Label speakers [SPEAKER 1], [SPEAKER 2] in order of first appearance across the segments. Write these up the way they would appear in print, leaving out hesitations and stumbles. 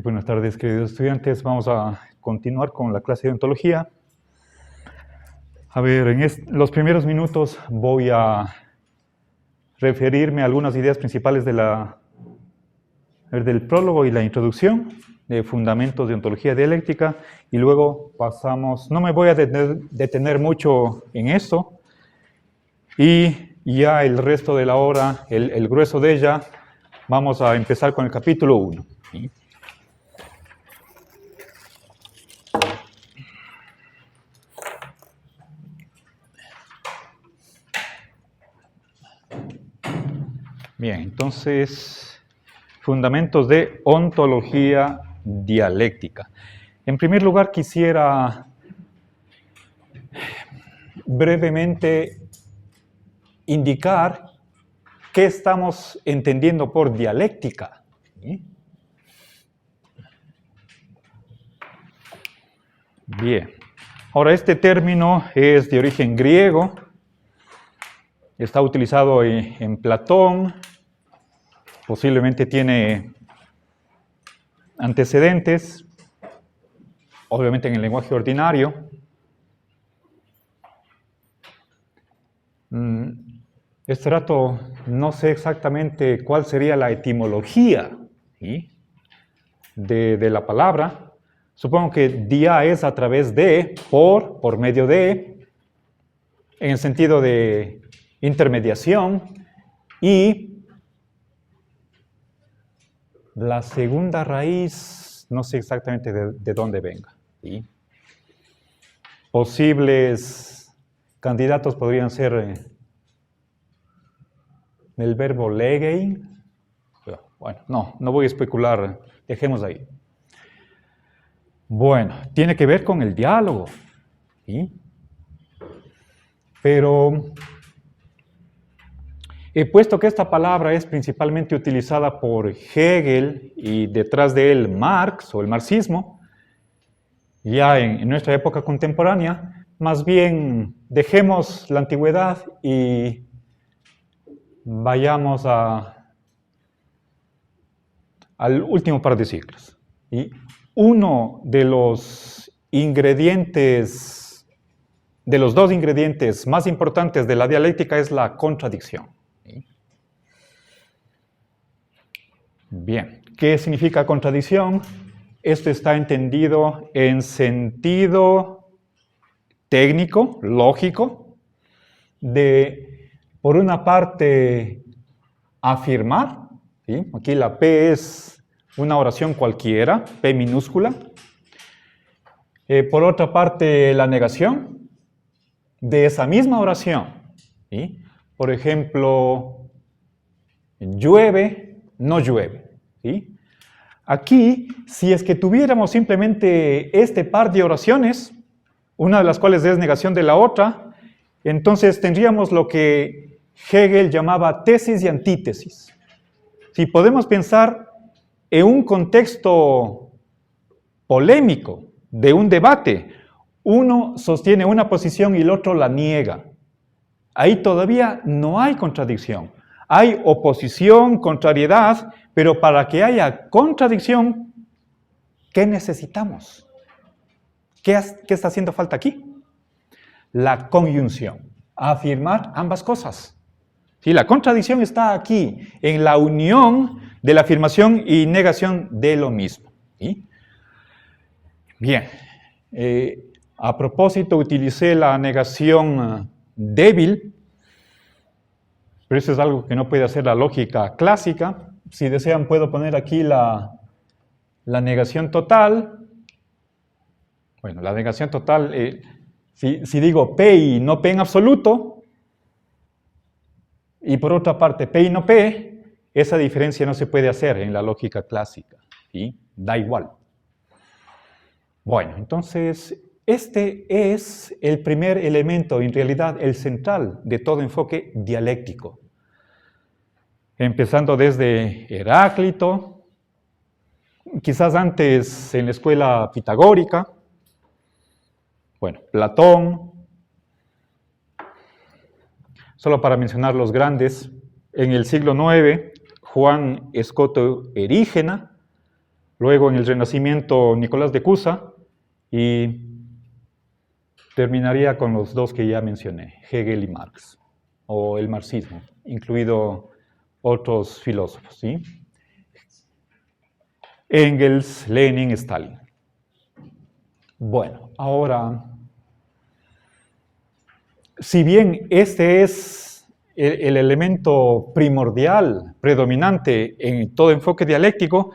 [SPEAKER 1] Buenas tardes, queridos estudiantes. Vamos a continuar con la clase de ontología. A ver, en los primeros minutos voy a referirme a algunas ideas principales del prólogo y la introducción de fundamentos de ontología dialéctica, y luego pasamos, no me voy a detener mucho en esto, y ya el resto de la hora, el grueso de ella, vamos a empezar con el capítulo 1. ¿Sí? Bien, entonces, fundamentos de ontología dialéctica. En primer lugar, quisiera brevemente indicar qué estamos entendiendo por dialéctica. ¿Sí? Bien, ahora este término es de origen griego, está utilizado en Platón, posiblemente tiene antecedentes, obviamente en el lenguaje ordinario. Este rato no sé exactamente cuál sería la etimología, ¿sí?, de la palabra. Supongo que dia es a través de, por medio de, en el sentido de intermediación, y la segunda raíz, no sé exactamente de dónde venga. ¿Sí? Posibles candidatos podrían ser el verbo legein. Bueno, no voy a especular, dejemos ahí. Bueno, tiene que ver con el diálogo, ¿sí? Pero puesto que esta palabra es principalmente utilizada por Hegel y detrás de él Marx o el marxismo, ya en nuestra época contemporánea, más bien dejemos la antigüedad y vayamos al último par de siglos. Y uno de los ingredientes, de los dos ingredientes más importantes de la dialéctica es la contradicción. Bien, ¿qué significa contradicción? Esto está entendido en sentido técnico, lógico, de, por una parte, afirmar, ¿sí? Aquí la P es una oración cualquiera, P minúscula. Por otra parte, la negación de esa misma oración, ¿sí? Por ejemplo, llueve, no llueve, ¿sí? Aquí, si es que tuviéramos simplemente este par de oraciones, una de las cuales es negación de la otra, entonces tendríamos lo que Hegel llamaba tesis y antítesis. Si podemos pensar en un contexto polémico, de un debate, uno sostiene una posición y el otro la niega. Ahí todavía no hay contradicción. Hay oposición, contrariedad, pero para que haya contradicción, ¿qué necesitamos? ¿Qué está haciendo falta aquí? La conjunción, afirmar ambas cosas. ¿Sí? La contradicción está aquí, en la unión de la afirmación y negación de lo mismo. ¿Sí? Bien, a propósito utilicé la negación débil, pero eso es algo que no puede hacer la lógica clásica. Si desean, puedo poner aquí la negación total. Bueno, la negación total, si digo P y no P en absoluto, y por otra parte P y no P, esa diferencia no se puede hacer en la lógica clásica, ¿sí? Da igual. Bueno, entonces, este es el primer elemento, en realidad el central de todo enfoque dialéctico. Empezando desde Heráclito, quizás antes en la escuela pitagórica, bueno, Platón, solo para mencionar los grandes, en el siglo IX, Juan Escoto Erígena, luego en el Renacimiento Nicolás de Cusa, y terminaría con los dos que ya mencioné, Hegel y Marx, o el marxismo, incluido otros filósofos, ¿sí? Engels, Lenin, Stalin. Bueno, ahora, si bien este es el elemento primordial, predominante en todo enfoque dialéctico,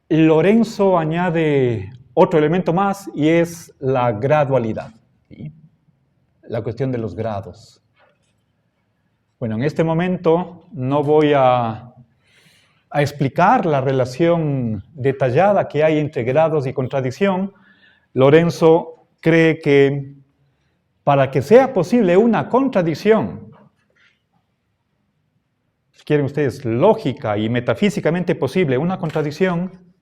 [SPEAKER 1] Lorenzo añade otro elemento más y es la gradualidad, ¿sí? La cuestión de los grados. Bueno, en este momento no voy a explicar la relación detallada que hay entre grados y contradicción. Lorenzo cree que para que sea posible una contradicción, si quieren ustedes, lógica y metafísicamente posible, una contradicción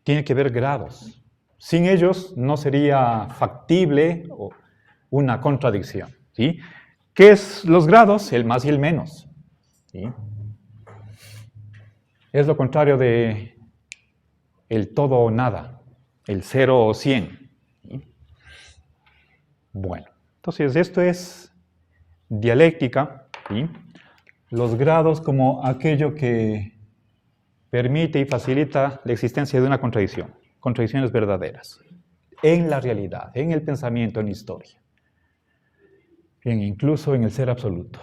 [SPEAKER 1] tiene que haber grados. Sin ellos no sería factible una contradicción, ¿sí? ¿Qué es los grados? El más y el menos, ¿sí? Es lo contrario de el todo o nada, el 0 o 100. ¿Sí? Bueno, entonces esto es dialéctica, ¿sí? Los grados como aquello que permite y facilita la existencia de una contradicción, contradicciones verdaderas, en la realidad, en el pensamiento, en la historia, incluso en el ser absoluto.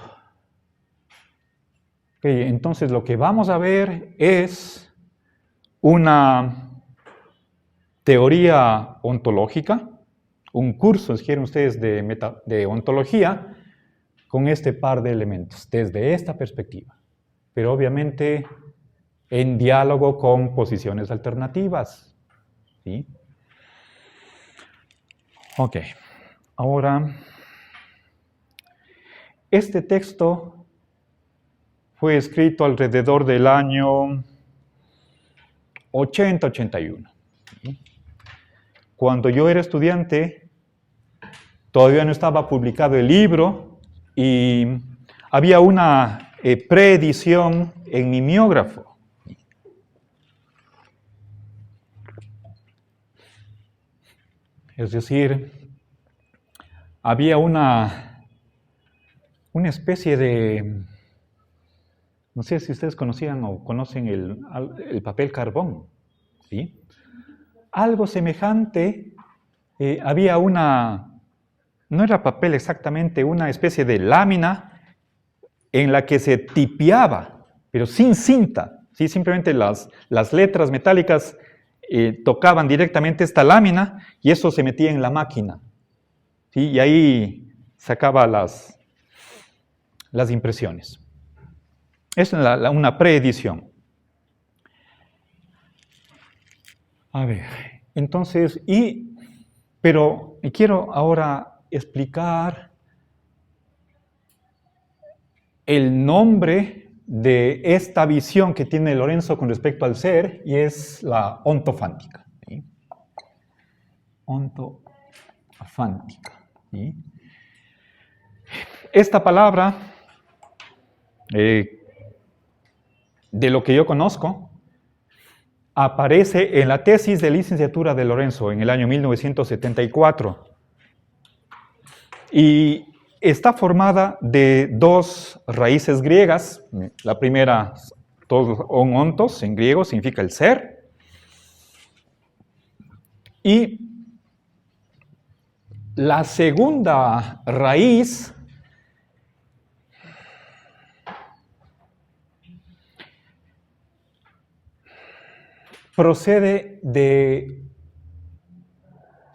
[SPEAKER 1] Okay, entonces lo que vamos a ver es una teoría ontológica, un curso, si quieren ustedes, de ontología, con este par de elementos, desde esta perspectiva. Pero obviamente en diálogo con posiciones alternativas, ¿sí? Ok, ahora, este texto fue escrito alrededor del año 80-81. ¿Sí? Cuando yo era estudiante, todavía no estaba publicado el libro y había una preedición en mimeógrafo. Es decir, había una especie de, no sé si ustedes conocían o conocen el papel carbón, ¿sí? Algo semejante, había no era papel exactamente, una especie de lámina en la que se tipeaba, pero sin cinta, ¿sí? Simplemente las letras metálicas tocaban directamente esta lámina y eso se metía en la máquina, ¿sí? Y ahí sacaba las impresiones. Es una preedición. A ver, entonces, pero quiero ahora explicar el nombre de esta visión que tiene Lorenzo con respecto al ser, y es la ontofántica. ¿Sí? Ontofántica. ¿Sí? Esta palabra, de lo que yo conozco, aparece en la tesis de licenciatura de Lorenzo en el año 1974. Y está formada de dos raíces griegas. La primera, todos ontos, en griego, significa el ser. Y la segunda raíz procede de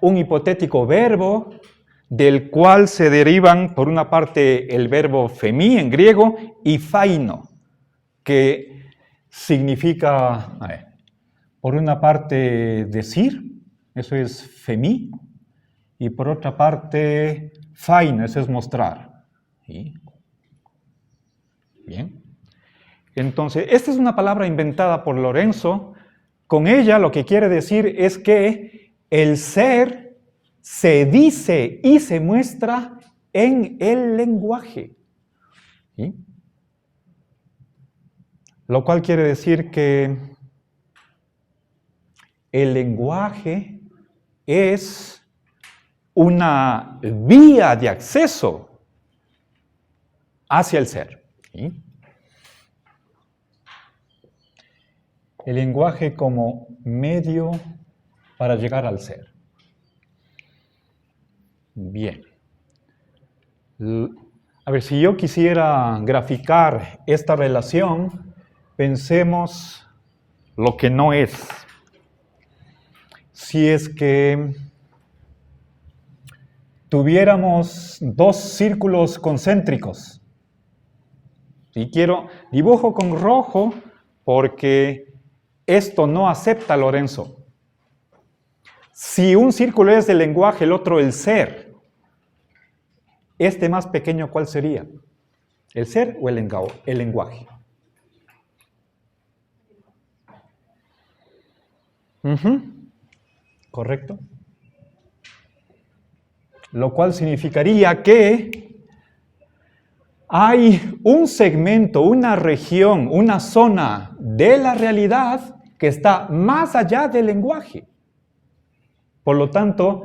[SPEAKER 1] un hipotético verbo del cual se derivan, por una parte, el verbo femí en griego y faino, que significa, por una parte, decir, eso es femí, y por otra parte, faino, eso es mostrar. ¿Sí? Bien. Entonces, esta es una palabra inventada por Lorenzo. Con ella lo que quiere decir es que el ser se dice y se muestra en el lenguaje. ¿Sí? Lo cual quiere decir que el lenguaje es una vía de acceso hacia el ser. ¿Sí? El lenguaje como medio para llegar al ser. Bien. A ver, si yo quisiera graficar esta relación, pensemos lo que no es. Si es que tuviéramos dos círculos concéntricos, y dibujo con rojo porque esto no acepta Lorenzo. Si un círculo es el lenguaje, el otro el ser, este más pequeño, ¿cuál sería? ¿El ser o el lenguaje? ¿Correcto? Lo cual significaría que hay un segmento, una región, una zona de la realidad que está más allá del lenguaje. Por lo tanto,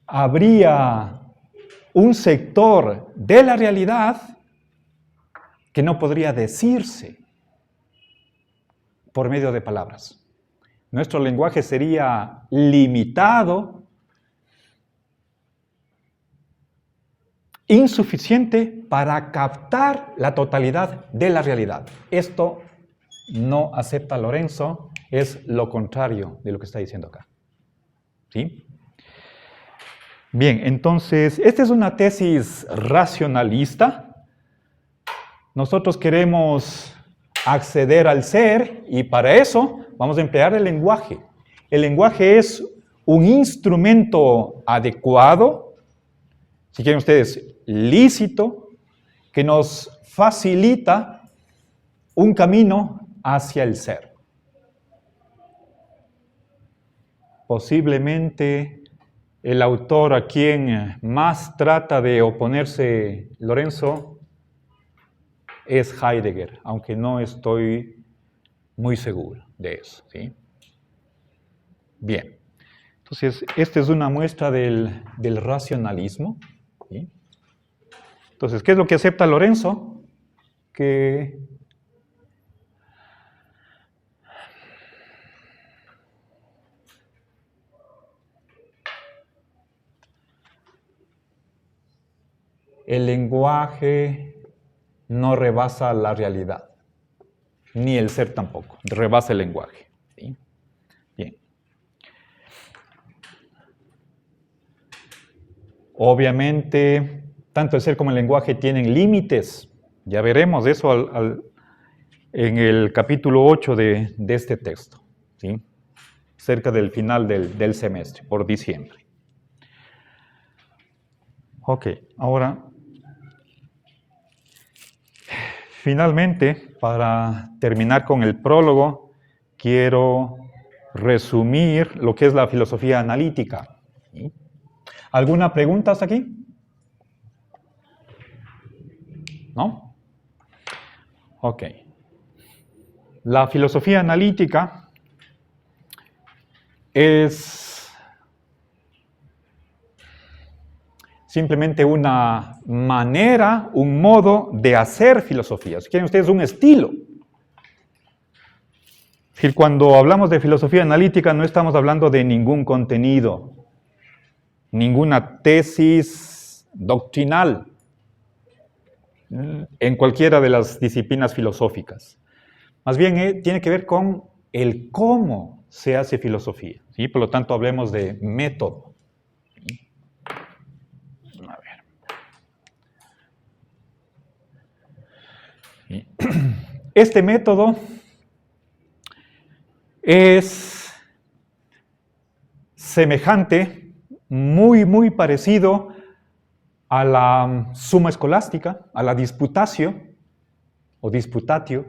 [SPEAKER 1] habría un sector de la realidad que no podría decirse por medio de palabras. Nuestro lenguaje sería limitado, insuficiente para captar la totalidad de la realidad. Esto no acepta Lorenzo, es lo contrario de lo que está diciendo acá. ¿Sí? Bien, entonces, esta es una tesis racionalista. Nosotros queremos acceder al ser y para eso vamos a emplear el lenguaje. El lenguaje es un instrumento adecuado, si quieren ustedes, lícito, que nos facilita un camino hacia el ser. Posiblemente el autor a quien más trata de oponerse Lorenzo es Heidegger, aunque no estoy muy seguro de eso. ¿Sí? Bien, entonces esta es una muestra del racionalismo. ¿Sí? Entonces, ¿qué es lo que acepta Lorenzo? Que el lenguaje no rebasa la realidad, ni el ser tampoco, rebasa el lenguaje. ¿Sí? Bien. Obviamente, tanto el ser como el lenguaje tienen límites. Ya veremos eso en el capítulo 8 de este texto, ¿sí? Cerca del final del semestre, por diciembre. Ok, ahora, finalmente, para terminar con el prólogo, quiero resumir lo que es la filosofía analítica. ¿Sí? ¿Alguna pregunta hasta aquí? ¿No? Ok. La filosofía analítica es simplemente una manera, un modo de hacer filosofía. Si quieren ustedes, un estilo. Es decir, cuando hablamos de filosofía analítica no estamos hablando de ningún contenido, ninguna tesis doctrinal en cualquiera de las disciplinas filosóficas. Más bien tiene que ver con el cómo se hace filosofía. ¿Sí? Por lo tanto, hablemos de método. A ver. Este método es semejante, muy parecido a la suma escolástica, a la disputatio o disputatio.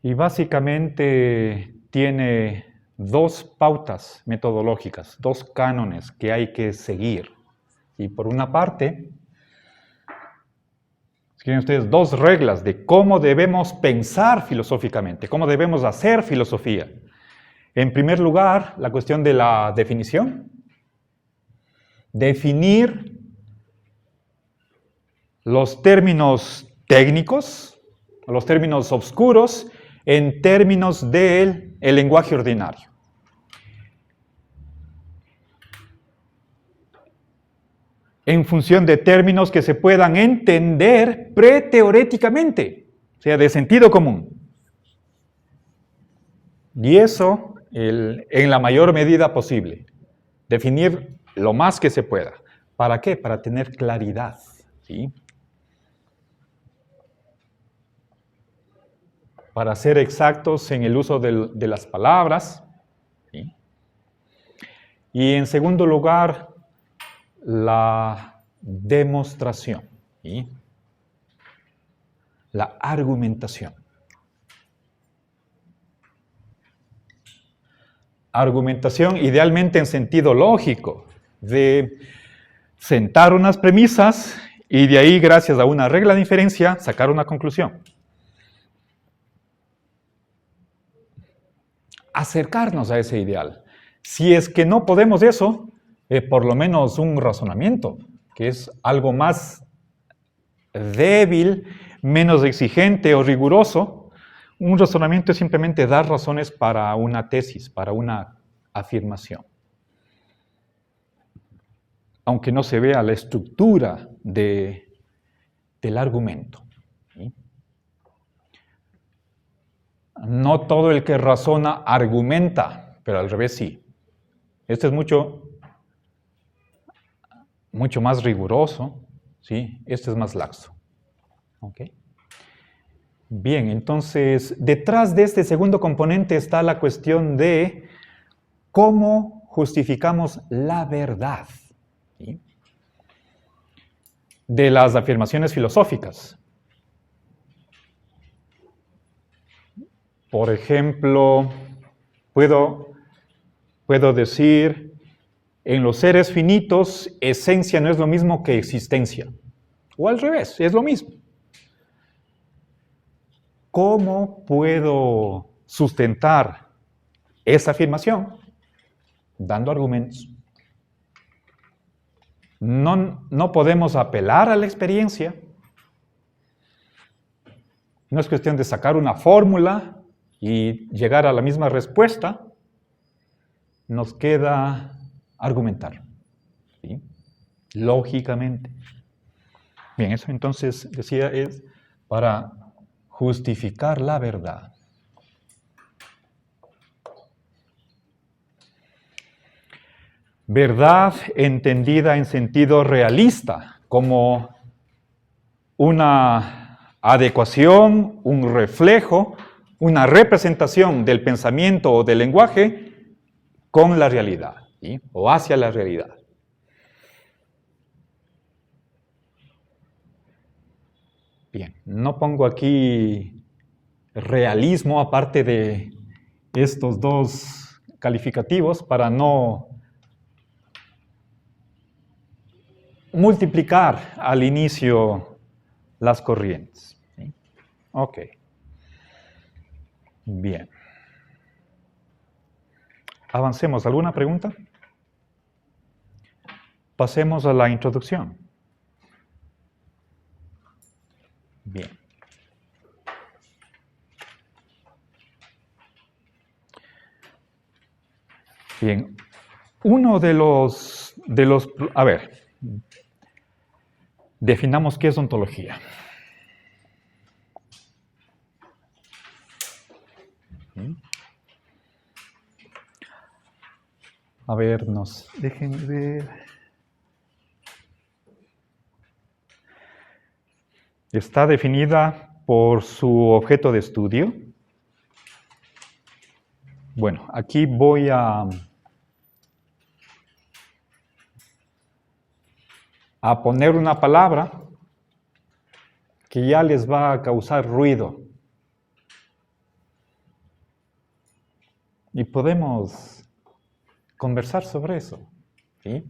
[SPEAKER 1] Y básicamente tiene dos pautas metodológicas, dos cánones que hay que seguir. Y por una parte, Tienen ustedes dos reglas de cómo debemos pensar filosóficamente, cómo debemos hacer filosofía. En primer lugar, la cuestión de la definición. Definir los términos técnicos, los términos oscuros, en términos del lenguaje ordinario. En función de términos que se puedan entender preteoréticamente, o sea, de sentido común. Y eso en la mayor medida posible. Definir lo más que se pueda. ¿Para qué? Para tener claridad, ¿sí? Para ser exactos en el uso de las palabras, ¿sí? Y en segundo lugar, la demostración, ¿sí? La argumentación. Argumentación idealmente en sentido lógico, de sentar unas premisas y de ahí, gracias a una regla de inferencia, sacar una conclusión. Acercarnos a ese ideal. Si es que no podemos eso, por lo menos un razonamiento, que es algo más débil, menos exigente o riguroso. Un razonamiento es simplemente dar razones para una tesis, para una afirmación. Aunque no se vea la estructura del argumento. ¿Sí? No todo el que razona argumenta, pero al revés sí. Este es mucho más riguroso, ¿sí? Este es más laxo. ¿Ok? Bien, entonces, detrás de este segundo componente está la cuestión de cómo justificamos la verdad, ¿sí? De las afirmaciones filosóficas. Por ejemplo, puedo decir, en los seres finitos, esencia no es lo mismo que existencia. O al revés, es lo mismo. ¿Cómo puedo sustentar esa afirmación? Dando argumentos. No podemos apelar a la experiencia. No es cuestión de sacar una fórmula y llegar a la misma respuesta. Nos queda argumentar, ¿sí? Lógicamente. Bien, eso entonces, decía, es para justificar la verdad. Verdad entendida en sentido realista, como una adecuación, un reflejo, una representación del pensamiento o del lenguaje con la realidad, ¿sí? O hacia la realidad. Bien, no pongo aquí realismo aparte de estos dos calificativos para no multiplicar al inicio las corrientes, ¿sí? Ok. Bien. Avancemos. ¿Alguna pregunta? Pasemos a la introducción. Bien. Bien. Uno de los... A ver. Definamos qué es ontología. A ver, déjenme ver. Está definida por su objeto de estudio. Bueno, aquí voy a poner una palabra que ya les va a causar ruido. Y podemos conversar sobre eso, ¿sí?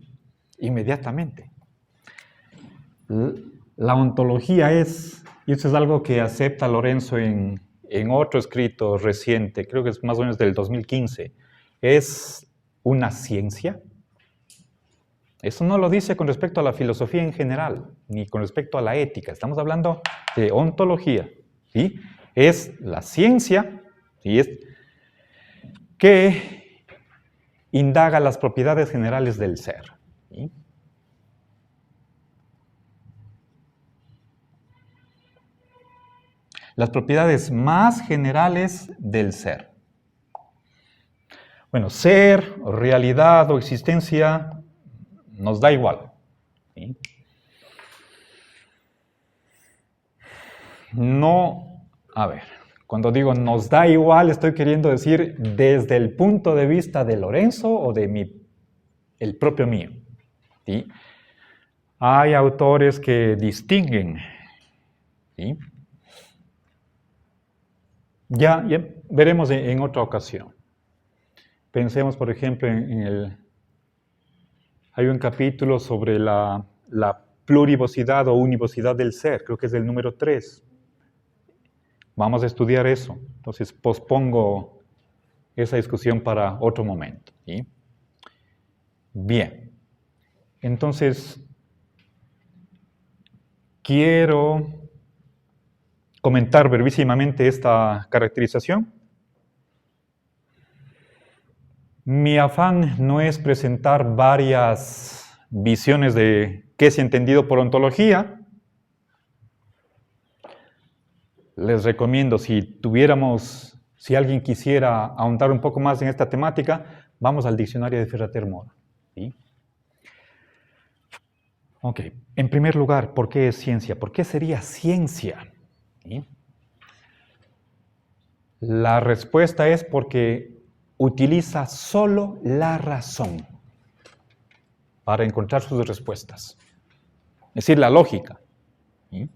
[SPEAKER 1] Inmediatamente. La ontología es Y eso es algo que acepta Lorenzo en otro escrito reciente, creo que es más o menos del 2015. ¿Es una ciencia? Eso no lo dice con respecto a la filosofía en general, ni con respecto a la ética. Estamos hablando de ontología. ¿Sí? Es la ciencia, ¿sí? Es que indaga las propiedades generales del ser. ¿Sí? Las propiedades más generales del ser. Bueno, ser, realidad o existencia nos da igual. ¿Sí? No, a ver, cuando digo nos da igual, estoy queriendo decir desde el punto de vista de Lorenzo o de el propio mío. ¿Sí? Hay autores que distinguen. ¿Sí? Ya veremos en otra ocasión. Pensemos, por ejemplo, hay un capítulo sobre la plurivocidad o univocidad del ser, creo que es el número 3. Vamos a estudiar eso. Entonces, pospongo esa discusión para otro momento. ¿Sí? Bien. Entonces, quiero comentar brevísimamente esta caracterización. Mi afán no es presentar varias visiones de qué es entendido por ontología. Les recomiendo, si alguien quisiera ahondar un poco más en esta temática, vamos al diccionario de Ferrater Mora. ¿Sí? Ok, en primer lugar, ¿por qué es ciencia? ¿Por qué sería ciencia? ¿Sí? La respuesta es porque utiliza solo la razón para encontrar sus respuestas. Es decir, la lógica. ¿Sí?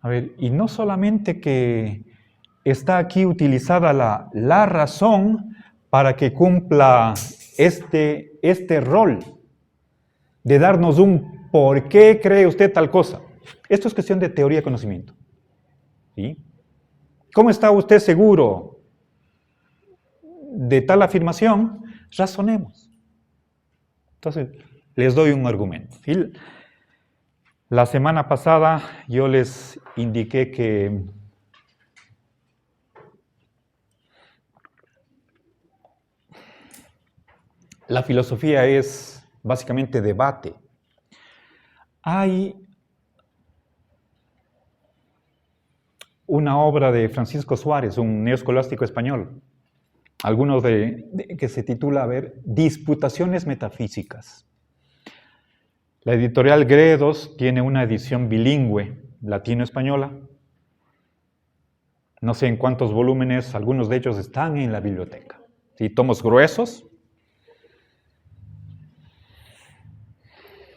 [SPEAKER 1] A ver, y no solamente que está aquí utilizada la razón para que cumpla este rol de darnos un ¿por qué cree usted tal cosa? Esto es cuestión de teoría de conocimiento. ¿Sí? ¿Cómo está usted seguro de tal afirmación? Razonemos. Entonces, les doy un argumento. ¿Sí? La semana pasada yo les indiqué que la filosofía es básicamente debate. Hay una obra de Francisco Suárez, un neoescolástico español, algunos que se titula, Disputaciones metafísicas. La editorial Gredos tiene una edición bilingüe, latino-española. No sé en cuántos volúmenes, algunos de ellos están en la biblioteca. ¿Sí? Tomos gruesos.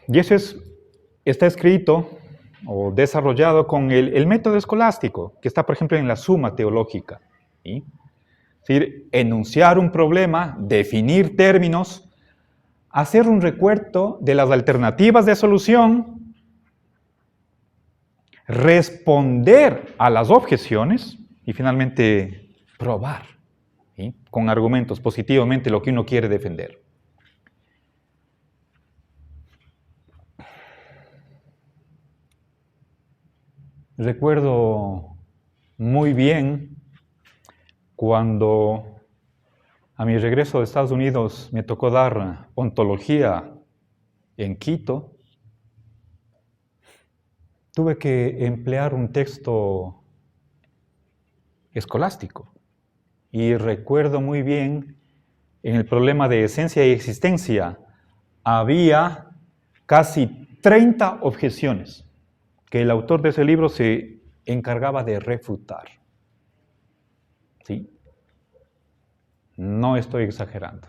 [SPEAKER 1] Y eso está escrito o desarrollado con el método escolástico, que está, por ejemplo, en la Suma Teológica. ¿Sí? Es decir, enunciar un problema, definir términos, hacer un recuento de las alternativas de solución, responder a las objeciones y finalmente probar, ¿sí? Con argumentos positivamente lo que uno quiere defender. Recuerdo muy bien cuando a mi regreso de Estados Unidos me tocó dar ontología en Quito. Tuve que emplear un texto escolástico y recuerdo muy bien en el problema de esencia y existencia había casi 30 objeciones que el autor de ese libro se encargaba de refutar. ¿Sí? No estoy exagerando.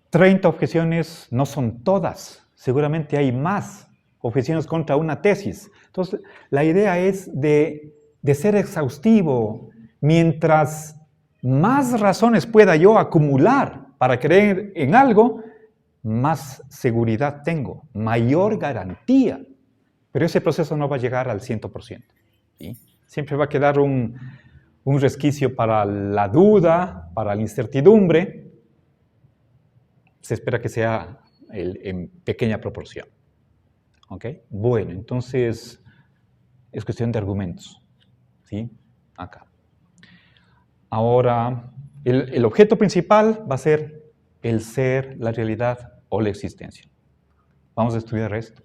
[SPEAKER 1] 30 objeciones no son todas seguramente hay más objeciones contra una tesis. Entonces, la idea es de ser exhaustivo. Mientras más razones pueda yo acumular para creer en algo, más seguridad tengo, mayor garantía. Pero ese proceso no va a llegar al 100%. ¿Sí? Siempre va a quedar un resquicio para la duda, para la incertidumbre. Se espera que sea en pequeña proporción. ¿Ok? Bueno, entonces es cuestión de argumentos. ¿Sí? Acá. Ahora, el objeto principal va a ser el ser, la realidad o la existencia. Vamos a estudiar esto.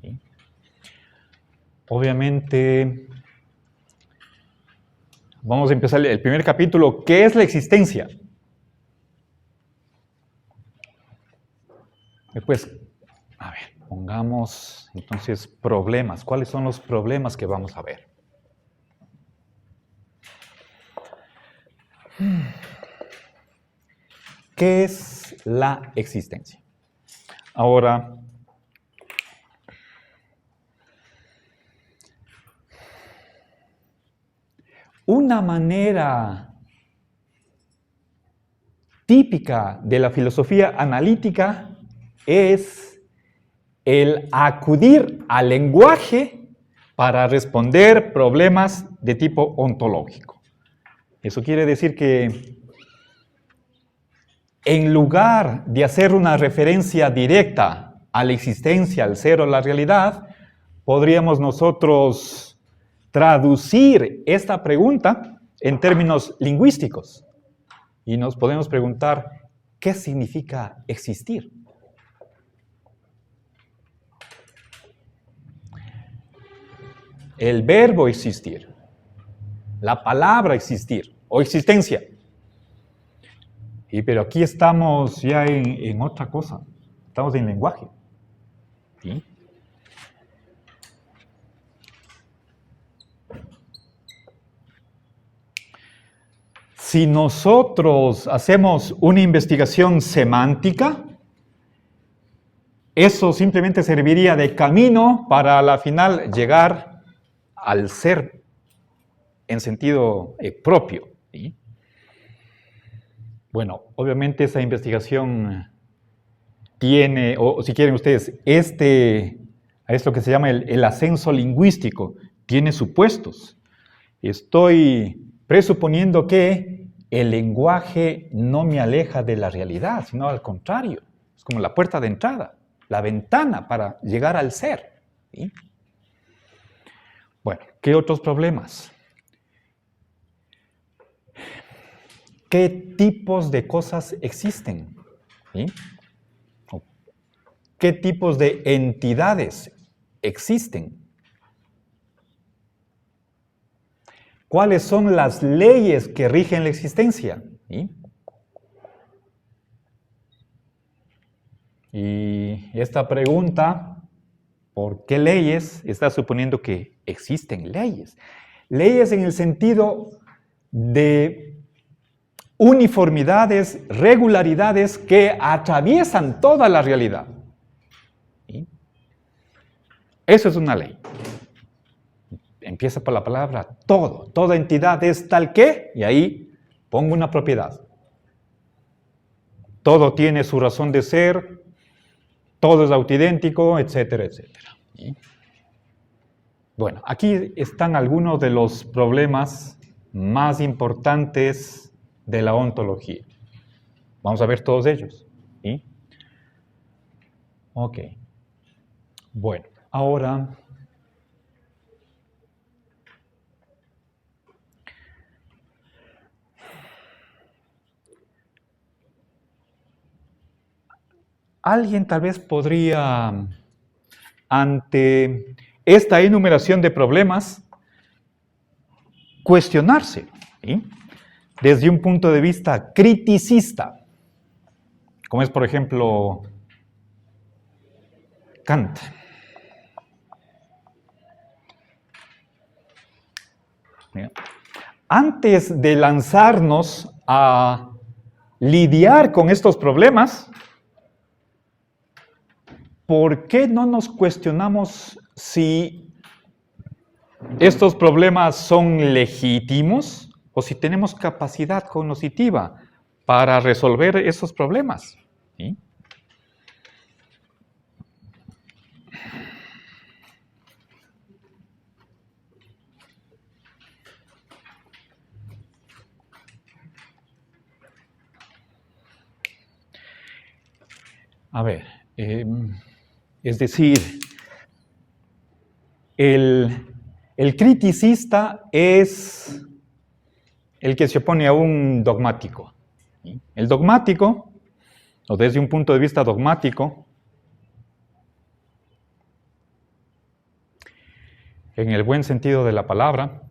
[SPEAKER 1] ¿Sí? Obviamente, vamos a empezar el primer capítulo. ¿Qué es la existencia? Después, a ver, pongamos entonces problemas. ¿Cuáles son los problemas que vamos a ver? ¿Qué es la existencia? Ahora, una manera típica de la filosofía analítica es el acudir al lenguaje para responder problemas de tipo ontológico. Eso quiere decir que en lugar de hacer una referencia directa a la existencia, al ser o la realidad, podríamos nosotros traducir esta pregunta en términos lingüísticos. Y nos podemos preguntar, ¿qué significa existir? El verbo existir, la palabra existir o existencia. Pero aquí estamos ya en otra cosa, estamos en lenguaje. ¿Sí? Si nosotros hacemos una investigación semántica, eso simplemente serviría de camino para al final llegar al ser en sentido propio. ¿Sí? Bueno, obviamente esa investigación tiene, o si quieren ustedes, es lo que se llama el ascenso lingüístico, tiene supuestos. Estoy presuponiendo que el lenguaje no me aleja de la realidad, sino al contrario, es como la puerta de entrada, la ventana para llegar al ser. ¿Sí? Bueno, ¿qué otros problemas? ¿Qué tipos de cosas existen? ¿Sí? ¿Qué tipos de entidades existen? ¿Cuáles son las leyes que rigen la existencia? ¿Sí? Y esta pregunta, ¿por qué leyes? Está suponiendo que existen leyes. Leyes en el sentido de uniformidades, regularidades que atraviesan toda la realidad. ¿Sí? Eso es una ley. Empieza por la palabra todo. Toda entidad es tal que, y ahí pongo una propiedad. Todo tiene su razón de ser, todo es autoidéntico, etcétera, etcétera. ¿Sí? Bueno, aquí están algunos de los problemas más importantes de la ontología. Vamos a ver todos ellos. ¿Sí? Ok. Bueno, ahora alguien tal vez podría, ante esta enumeración de problemas, cuestionarse, ¿sí? Desde un punto de vista criticista, como es, por ejemplo, Kant. Antes de lanzarnos a lidiar con estos problemas, ¿por qué no nos cuestionamos si estos problemas son legítimos o si tenemos capacidad cognitiva para resolver esos problemas? ¿Sí? A ver, es decir, el criticista es el que se opone a un dogmático. ¿Sí? El dogmático, o desde un punto de vista dogmático, en el buen sentido de la palabra,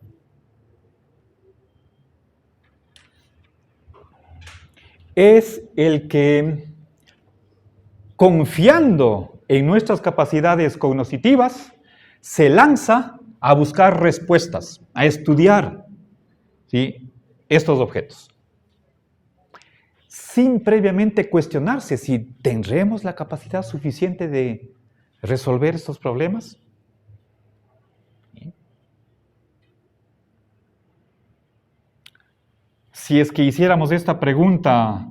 [SPEAKER 1] es el que, confiando en nuestras capacidades cognitivas, se lanza a buscar respuestas, a estudiar, ¿sí?, estos objetos, sin previamente cuestionarse si tendremos la capacidad suficiente de resolver estos problemas. ¿Sí? Si es que hiciéramos esta pregunta,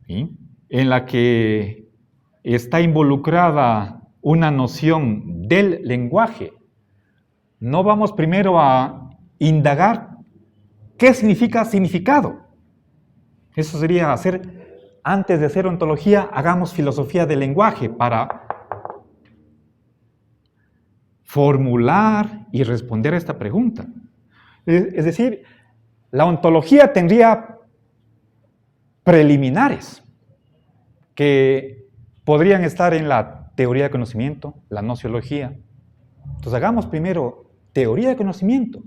[SPEAKER 1] ¿sí?, en la que está involucrada una noción del lenguaje, no vamos primero a indagar qué significa significado. Eso sería hacer, antes de hacer ontología, hagamos filosofía del lenguaje para formular y responder a esta pregunta. Es decir, la ontología tendría preliminares que podrían estar en la teoría de conocimiento, la nociología. Entonces hagamos primero teoría de conocimiento,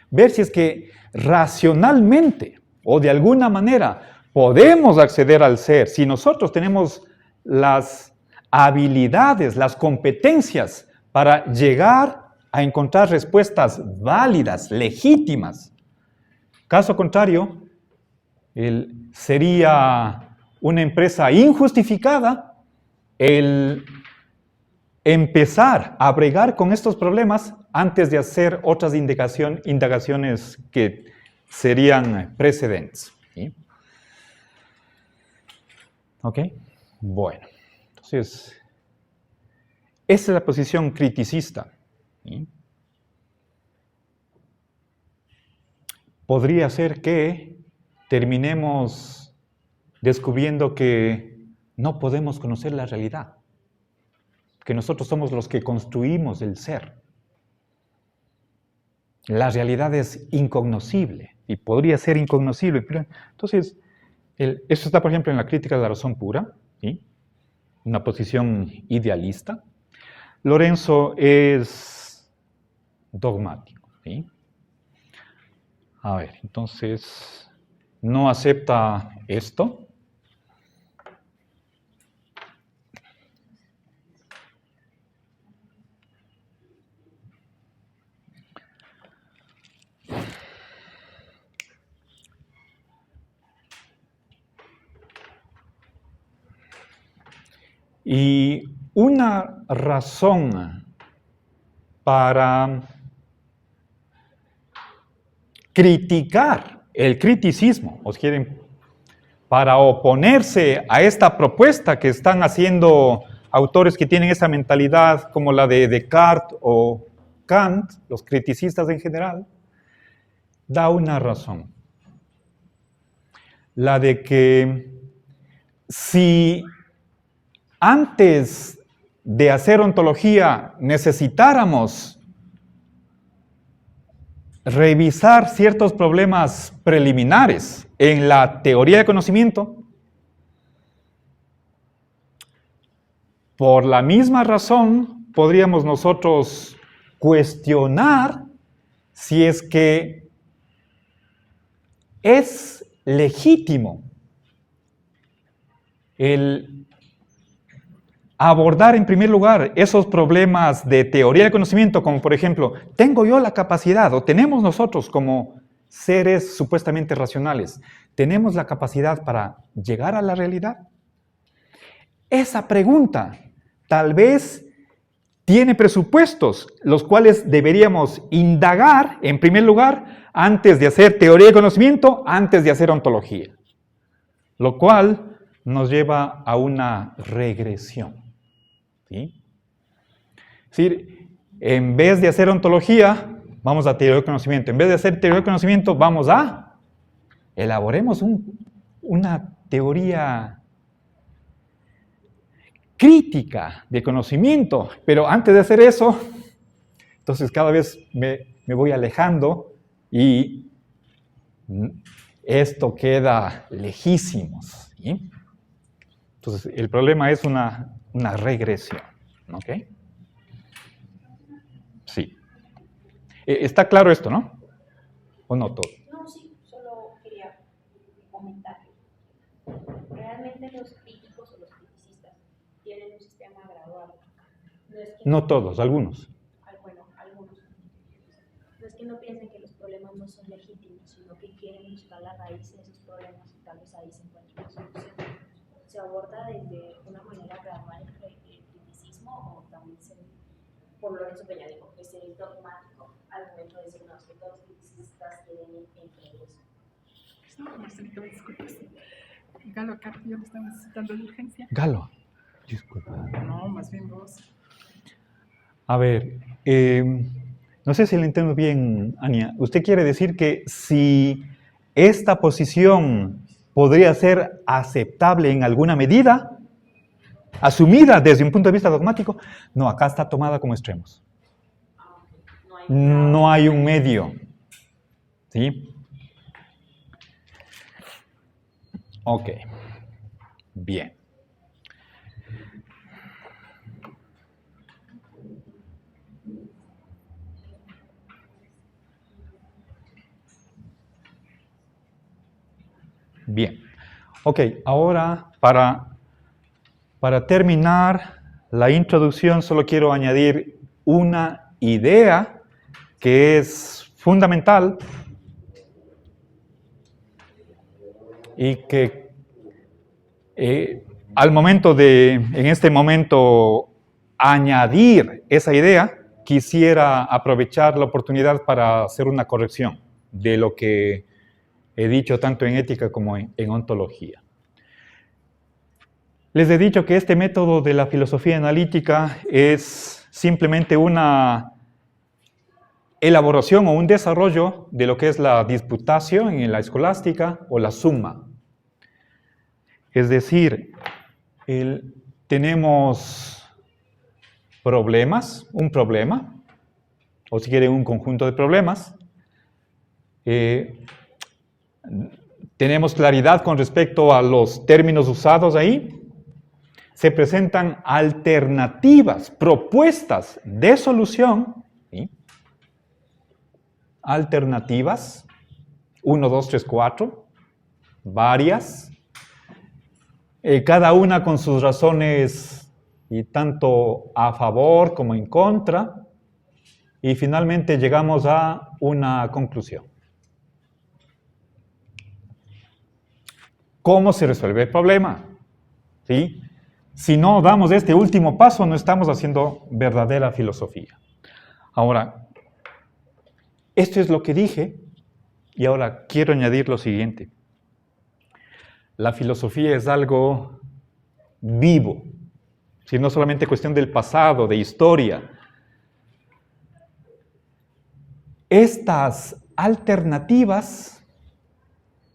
[SPEAKER 1] ver si es que racionalmente o de alguna manera podemos acceder al ser, si nosotros tenemos las habilidades, las competencias para llegar a encontrar respuestas válidas, legítimas. Caso contrario, sería una empresa injustificada el empezar a bregar con estos problemas antes de hacer otras indagaciones que serían precedentes. ¿Sí? ¿Ok? Bueno, entonces, esa es la posición criticista. ¿Sí? Podría ser que terminemos descubriendo que no podemos conocer la realidad, que nosotros somos los que construimos el ser. La realidad es incognoscible y podría ser incognoscible. Pero, entonces, eso está, por ejemplo, en la crítica de la razón pura, ¿sí?, una posición idealista. Lorenzo es dogmático. ¿Sí? A ver, entonces, no acepta esto. Y una razón para criticar el criticismo, o si quieren, para oponerse a esta propuesta que están haciendo autores que tienen esa mentalidad como la de Descartes o Kant, los criticistas en general, da una razón. La de que si antes de hacer ontología necesitáramos revisar ciertos problemas preliminares en la teoría de conocimiento, por la misma razón podríamos nosotros cuestionar si es que es legítimo el abordar en primer lugar esos problemas de teoría de conocimiento, como por ejemplo, ¿tengo yo la capacidad o tenemos nosotros como seres supuestamente racionales, tenemos la capacidad para llegar a la realidad? Esa pregunta tal vez tiene presupuestos, los cuales deberíamos indagar, en primer lugar, antes de hacer teoría de conocimiento, antes de hacer ontología. Lo cual nos lleva a una regresión. ¿Sí? Es decir, en vez de hacer ontología, vamos a teoría de conocimiento. En vez de hacer teoría de conocimiento, vamos a elaboremos una teoría crítica de conocimiento. Pero antes de hacer eso, entonces cada vez me voy alejando y esto queda lejísimos. ¿Sí? Entonces, el problema es una regresión. ¿Ok? Sí. ¿Está claro esto, no? ¿O no todo?
[SPEAKER 2] No, sí, solo quería comentar. Realmente los críticos o los criticistas tienen un sistema gradual.
[SPEAKER 1] No todos, algunos.
[SPEAKER 2] Bueno, algunos. No es que no piensen que los problemas no son legítimos, sino que quieren buscar la raíz de esos problemas y tal vez ahí se encuentra una solución. ¿Se aborda desde una manera gradual el criticismo o también por Lorenzo Peña dijo, es el dogmático al momento de decirnos que todos los criticistas tienen empleos?
[SPEAKER 3] No, Marcelito, disculpas. Galo, acá yo me estaba necesitando de urgencia.
[SPEAKER 1] Galo, disculpa.
[SPEAKER 3] No, más bien vos.
[SPEAKER 1] A ver, no sé si lo entiendo bien, Ania. ¿Usted quiere decir que si esta posición podría ser aceptable en alguna medida, asumida desde un punto de vista dogmático? No, acá está tomada como extremos. No hay un medio. ¿Sí? Ok. Bien. Bien. Ok, ahora para terminar la introducción solo quiero añadir una idea que es fundamental y que en este momento, añadir esa idea, quisiera aprovechar la oportunidad para hacer una corrección de lo que he dicho tanto en ética como en ontología. Les he dicho que este método de la filosofía analítica es simplemente una elaboración o un desarrollo de lo que es la disputatio en la escolástica o la suma. Es decir, tenemos problemas, un problema, o si quieren un conjunto de problemas. Tenemos claridad con respecto a los términos usados ahí. Se presentan alternativas, propuestas de solución. ¿Sí? Alternativas, 1, 2, 3, 4, varias. Cada una con sus razones y tanto a favor como en contra, y finalmente llegamos a una conclusión. ¿Cómo se resuelve el problema? ¿Sí? Si no damos este último paso, no estamos haciendo verdadera filosofía. Ahora, esto es lo que dije, y ahora quiero añadir lo siguiente. La filosofía es algo vivo, ¿sí? No solamente cuestión del pasado, de historia. Estas alternativas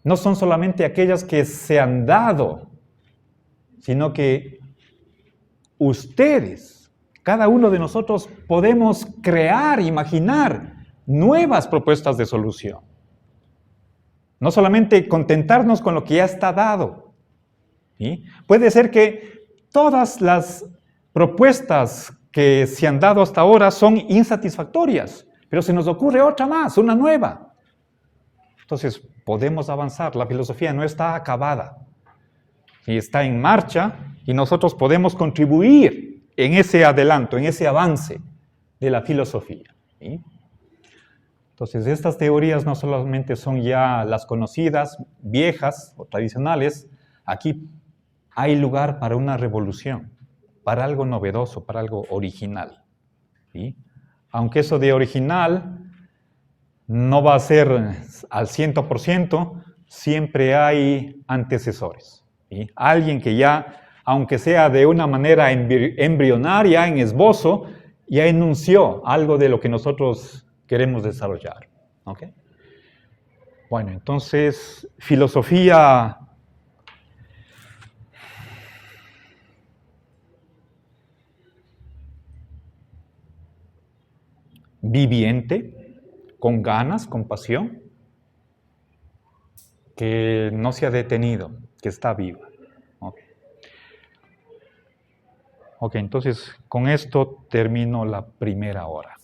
[SPEAKER 1] no son solamente aquellas que se han dado, sino que ustedes, cada uno de nosotros, podemos crear, imaginar nuevas propuestas de solución. No solamente contentarnos con lo que ya está dado. ¿Sí? Puede ser que todas las propuestas que se han dado hasta ahora son insatisfactorias, pero se nos ocurre otra más, una nueva. Entonces, podemos avanzar. La filosofía no está acabada. ¿Sí? Está en marcha y nosotros podemos contribuir en ese adelanto, en ese avance de la filosofía. ¿Sí? Entonces, estas teorías no solamente son ya las conocidas, viejas o tradicionales, aquí hay lugar para una revolución. para algo novedoso, para algo original. ¿Sí? Aunque eso de original no va a ser al 100%, siempre hay antecesores. ¿Sí? Alguien que ya, aunque sea de una manera embrionaria, en esbozo, ya enunció algo de lo que nosotros queremos desarrollar. ¿Ok? Bueno, entonces, filosofía viviente, con ganas, con pasión, que no se ha detenido, que está viva. Ok, entonces con esto termino la primera hora.